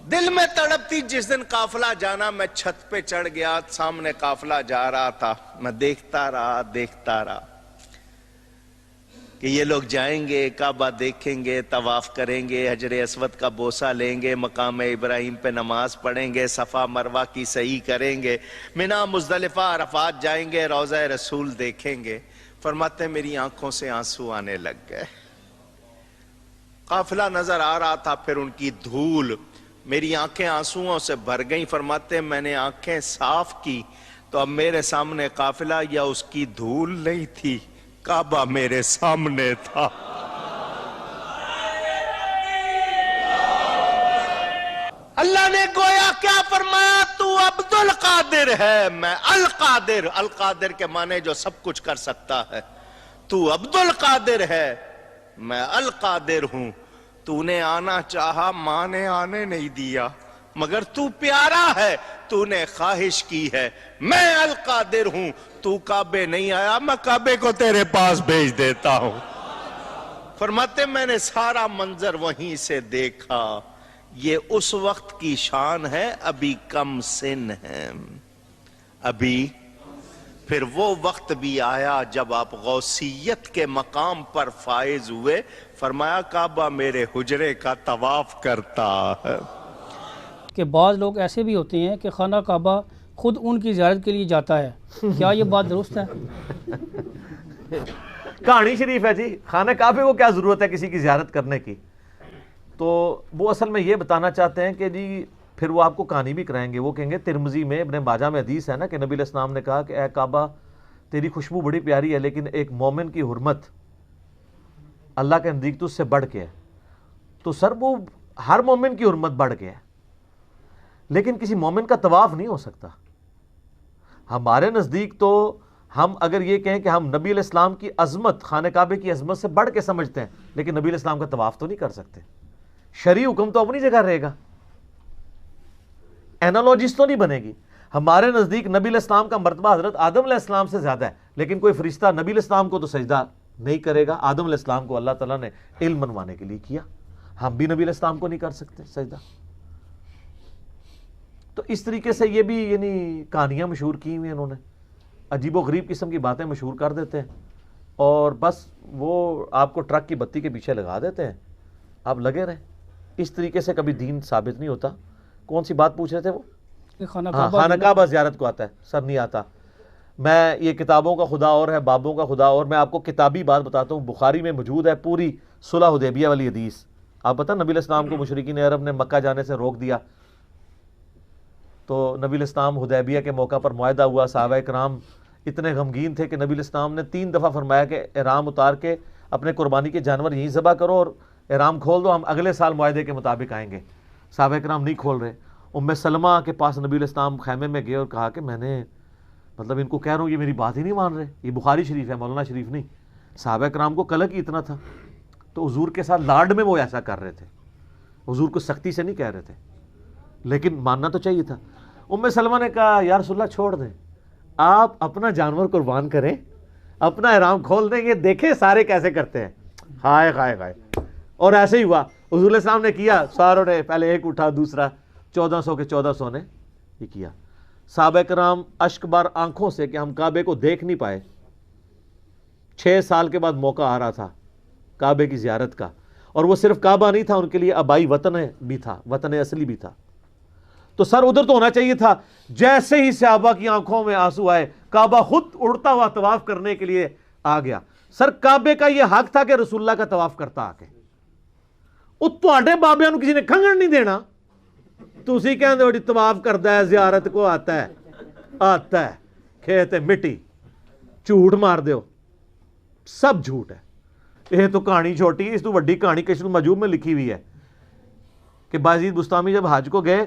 دل میں تڑپتی جس دن قافلہ جانا، میں چھت پہ چڑھ گیا، سامنے قافلہ جا رہا تھا، میں دیکھتا رہا کہ یہ لوگ جائیں گے، کعبہ دیکھیں گے، طواف کریں گے، حجر اسود کا بوسہ لیں گے، مقام ابراہیم پہ نماز پڑھیں گے، صفا مروہ کی سعی کریں گے، منا مزدلفہ عرفات جائیں گے، روضہ رسول دیکھیں گے۔ فرماتے ہیں میری آنکھوں سے آنسو آنے لگ گئے، قافلہ نظر آ رہا تھا، پھر ان کی دھول، میری آنکھیں آنسوؤں سے بھر گئیں۔ فرماتے ہیں میں نے آنکھیں صاف کی تو اب میرے سامنے قافلہ یا اس کی دھول نہیں تھی، کعبہ میرے سامنے تھا۔ اللہ نے گویا کیا فرمایا؟ تو عبد القادر ہے، میں القادر۔ القادر کے معنی جو سب کچھ کر سکتا ہے۔ تو عبد القادر ہے، میں القادر ہوں۔ تو نے آنا چاہا، ماں نے آنے نہیں دیا، مگر تو پیارا ہے، تو نے خواہش کی ہے، میں القادر ہوں۔ تو کعبے نہیں آیا، میں کعبے کو تیرے پاس بھیج دیتا ہوں۔ فرماتے میں نے سارا منظر وہیں سے دیکھا، یہ اس وقت کی شان ہے، ابھی کم سن ہے، ابھی۔ پھر وہ وقت بھی آیا جب آپ غوثیت کے مقام پر فائز ہوئے، فرمایا کعبہ میرے حجرے کا طواف کرتا ہے۔ کہ بعض لوگ ایسے بھی ہوتے ہیں کہ خانہ کعبہ خود ان کی زیارت کے لیے جاتا ہے، کیا یہ بات درست ہے؟ کہانی شریف ہے جی، خانہ کعبے کو کیا ضرورت ہے کسی کی زیارت کرنے کی؟ تو وہ اصل میں یہ بتانا چاہتے ہیں کہ جی پھر وہ آپ کو کہانی بھی کرائیں گے۔ وہ کہیں گے ترمذی میں ابن ماجہ میں حدیث ہے نا کہ نبی علیہ السلام نے کہا کہ اے کعبہ تیری خوشبو بڑی پیاری ہے، لیکن ایک مومن کی حرمت اللہ کے نزدیک تو اس سے بڑھ کے ہے۔ تو سر وہ ہر مومن کی حرمت بڑھ کے ہے، لیکن کسی مومن کا طواف نہیں ہو سکتا۔ ہمارے نزدیک تو ہم اگر یہ کہیں کہ ہم نبی علیہ السلام کی عظمت، خانہ کعبے کی عظمت سے بڑھ کے سمجھتے ہیں، لیکن نبی علیہ السلام کا طواف تو نہیں کر سکتے۔ شرعی حکم تو اپنی جگہ رہے گا، اینالوجیز تو نہیں بنے گی۔ ہمارے نزدیک نبی علیہ السلام کا مرتبہ حضرت آدم علیہ السلام سے زیادہ ہے، لیکن کوئی فرشتہ نبی علیہ السلام کو تو سجدہ نہیں کرے گا۔ آدم علیہ السلام کو اللہ تعالیٰ نے علم منوانے کے لیے کیا، ہم بھی نبی علیہ السلام کو نہیں کر سکتے سجدہ۔ تو اس طریقے سے یہ بھی یعنی کہانیاں مشہور کی ہوئی ہیں انہوں نے، عجیب و غریب قسم کی باتیں مشہور کر دیتے ہیں، اور بس وہ آپ کو ٹرک کی بتی کے پیچھے لگا دیتے ہیں، آپ لگے رہیں۔ اس طریقے سے کبھی دین ثابت نہیں ہوتا۔ کون سی بات پوچھ رہے تھے وہ؟ خانہ خانہ کعبہ زیارت کو آتا ہے، سر نہیں آتا۔ میں یہ کتابوں کا خدا اور ہے، بابوں کا خدا اور، میں آپ کو کتابی بات بتاتا ہوں، بخاری میں موجود ہے پوری صلح حدیبیہ والی حدیث۔ آپ پتہ نبی علیہ السلام کو مشرکین عرب نے مکہ جانے سے روک دیا، تو نبی علیہ السلام حدیبیہ کے موقع پر معاہدہ ہوا، صحابہ کرام اتنے غمگین تھے کہ نبی علیہ السلام نے 3 دفعہ فرمایا کہ احرام اتار کے اپنے قربانی کے جانور یہیں ذبح کرو اور احرام کھول دو، ہم اگلے سال معاہدے کے مطابق آئیں گے۔ صحابہ کرام نہیں کھول رہے۔ ام سلمہ کے پاس نبی علیہ السلام خیمے میں گئے اور کہا کہ میں نے مطلب ان کو کہہ رہا ہوں یہ میری بات ہی نہیں مان رہے۔ یہ بخاری شریف ہے، مولانا شریف نہیں۔ صحابہ کرام کو قلق ہی اتنا تھا، تو حضور کے ساتھ لاڈ میں وہ ایسا کر رہے تھے، حضور کو سختی سے نہیں کہہ رہے تھے، لیکن ماننا تو چاہیے تھا۔ ام سلمہ نے کہا یا رسول اللہ چھوڑ دیں، آپ اپنا جانور قربان کریں، اپنا احرام کھول دیں، یہ دیکھیں سارے کیسے کرتے ہیں۔ ہائے ہائے ہائے۔ اور ایسے ہی ہوا، حضور علیہ السلام نے کیا، ساروں نے پہلے ایک اٹھا، دوسرا 1400 کے 1400 نے یہ کیا۔ صحابہ کرام اشک بار آنکھوں سے کہ ہم کعبے کو دیکھ نہیں پائے۔ 6 سال کے بعد موقع آ رہا تھا کعبے کی زیارت کا، اور وہ صرف کعبہ نہیں تھا، ان کے لیے آبائی وطن بھی تھا، وطن اصلی بھی تھا۔ تو سر ادھر تو ہونا چاہیے تھا۔ جیسے ہی صحابہ کی آنکھوں میں آنسو آئے، کعبہ خود اڑتا ہوا طواف کرنے کے لیے آ گیا۔ سر کعبے کا یہ حق تھا کہ رسول اللہ کا طواف کرتا آ کے، وہ تواڈے بابیاں نوں کسی نے کھنگن نہیں دینا۔ تسی کہندے ہو جی طواف کردا ہے، زیارت کو آتا ہے، کھیت مٹی، جھوٹ مار دیو، سب جھوٹ ہے۔ یہ تو کہانی چھوٹی، اس تو وڈی کہانی کشف المحجوب میں لکھی ہوئی ہے کہ بایزید بستامی جب حج کو گئے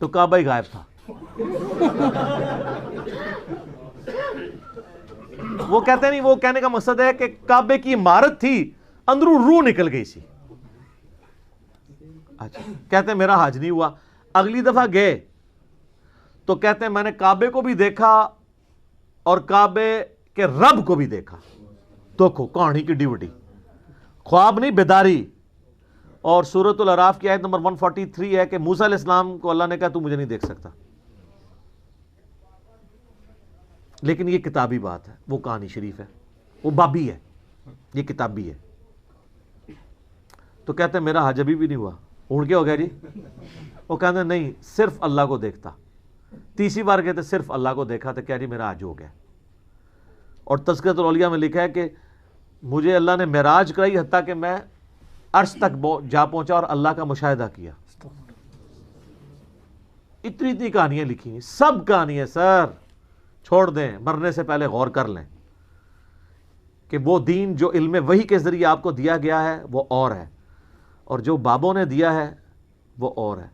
تو کعبہ ہی غائب تھا۔ وہ کہتے نہیں، وہ کہنے کا مقصد ہے کہ کعبے کی عمارت تھی، اندروں روح نکل گئی سی۔ اچھا، کہتے ہیں میرا حج نہیں ہوا۔ اگلی دفعہ گئے تو کہتے ہیں میں نے کعبے کو بھی دیکھا اور کعبے کے رب کو بھی دیکھا۔ دیکھو کہانی کی ڈیوٹی، خواب نہیں بیداری۔ اور سورۃ الاعراف کی آیت نمبر 143 ہے کہ موسیٰ علیہ السلام کو اللہ نے کہا تو مجھے نہیں دیکھ سکتا. لیکن یہ کتابی بات ہے، وہ کہانی شریف ہے، وہ بابی ہے، یہ کتابی ہے. تو کہتے ہیں میرا حج ابھی بھی نہیں ہوا. اڑ کے ہو گیا جی؟ وہ کہتے ہیں نہیں، صرف اللہ کو دیکھتا. تیسری بار کہتے صرف اللہ کو دیکھا تو کیا جی میرا حج ہو گیا. اور تذکرۃ الاولیاء میں لکھا ہے کہ مجھے اللہ نے معراج کرائی حتیٰ کہ میں عرش تک جا پہنچا اور اللہ کا مشاہدہ کیا. اتنی کہانیاں لکھی ہیں، سب کہانیاں سر چھوڑ دیں، مرنے سے پہلے غور کر لیں کہ وہ دین جو علم وحی کے ذریعے آپ کو دیا گیا ہے وہ اور ہے، اور جو بابوں نے دیا ہے وہ اور ہے.